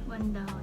One down.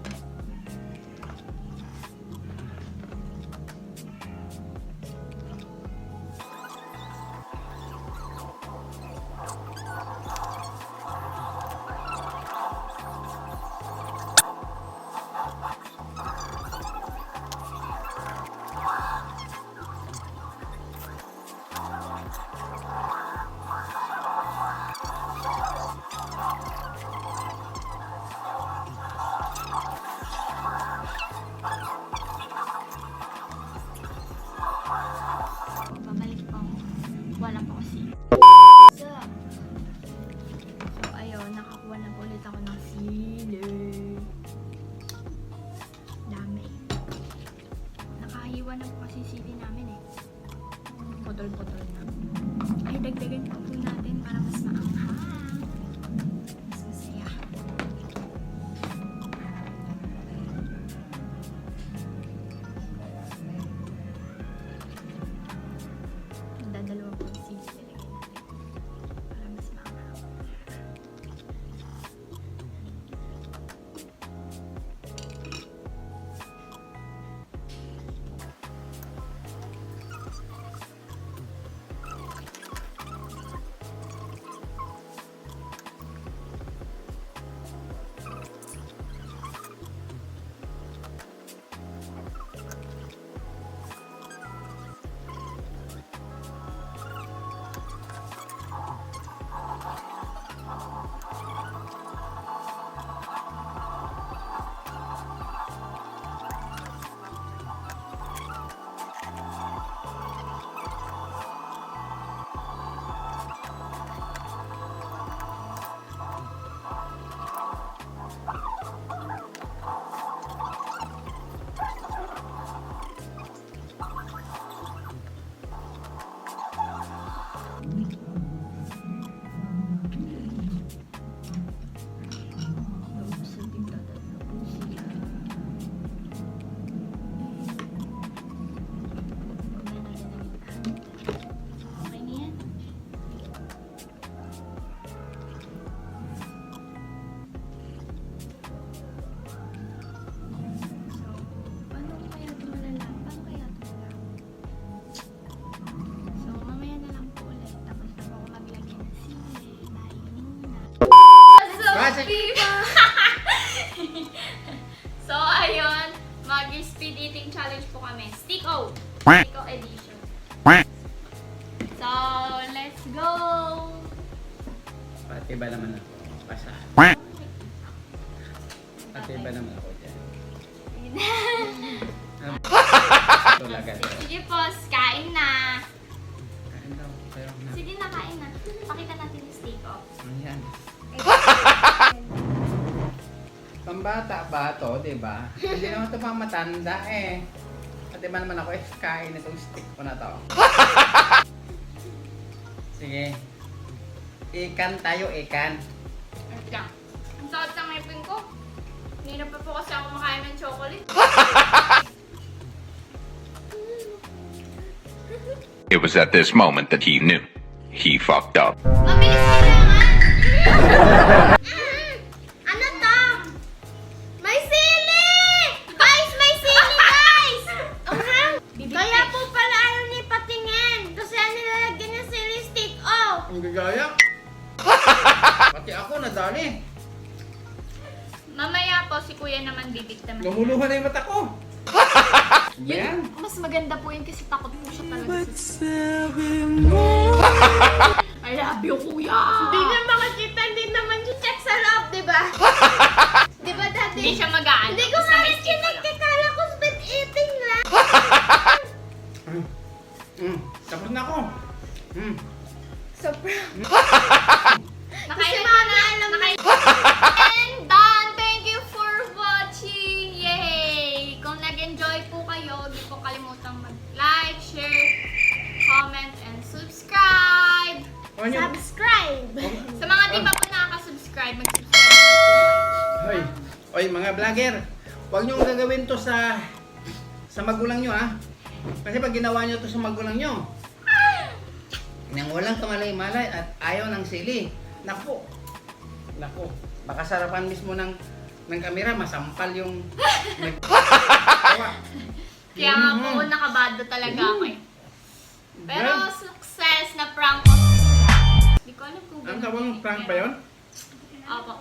Wala po kasi. So, ayun, nakakuha na po ulit ako ng sili. Dami. Nakahiwa na po kasi sili namin eh. Putol-putol na. Ay, dagdagan po natin para mas maanghang. Mas masaya. Dadalawa po yung sili talaga natin para mas maanghang. So, ayun, mag-speed eating challenge po kami. Stick-O! Stick-O edition. So, let's go! Pati ba naman ako? Pasaan? Pati ba naman ako dyan? Tulagan. Sige po, kain na! Kain daw. Pero na. Sige na, kain na. Pakita natin yung Stick-O. Ayan. Pambata ba ito, di ba? Hindi naman ito pang matanda eh. Pati ba naman ako kain itong stick ko na to. Sige. Ikan tayo, ikan. Wait lang. Ang sakit ng ngipin ko. Hindi na pa po kasi ako makain ng chocolate. It was at this moment that he knew. He fucked up. Mabilis kailangan! Ano to? May sili! Guys, may sili, guys! Kaya po pala ayaw niya patingin. Kasi ano nilalagyan ng sili stick, oh! Ang gagaya. Pati ako nadali. Mamaya po, si kuya naman bibigtaman. Lumuluhan na yung mata ko. Yan. Mas maganda po yun kasi takot po siya talaga sa... I love you, kuya! Hindi niya makikita, hindi naman siya check sa loob, di ba? Di ba dati? Hindi siya mag-aano. Hindi ko nga rin kinagkakala ko speed eating lang. Tapos na ako. Sobrang. Nakain Kasi na mga na. alam Nakain And done! Thank you for watching! Yay! Kung nag-enjoy po kayo, hindi po kalimutang mag-like, share, comment, and subscribe! Subscribe. Sa mga di pa po nakaka-subscribe, mag-subscribe na po kayo. Hoy. Oy, mga vlogger. Huwag niyong gagawin to sa magulang niyo, ha? Kasi pag ginawa niyo to sa magulang niyo, nang walang kamalay-malay at ayaw ng sili. Naku. Naku. Baka sarapan mismo ng kamera, masampal yung... Kaya nga po, nakabado talaga ako eh. Pero success na prank ko. Hindi ko alam kung Ang tawag ng prank ba yun? Opo.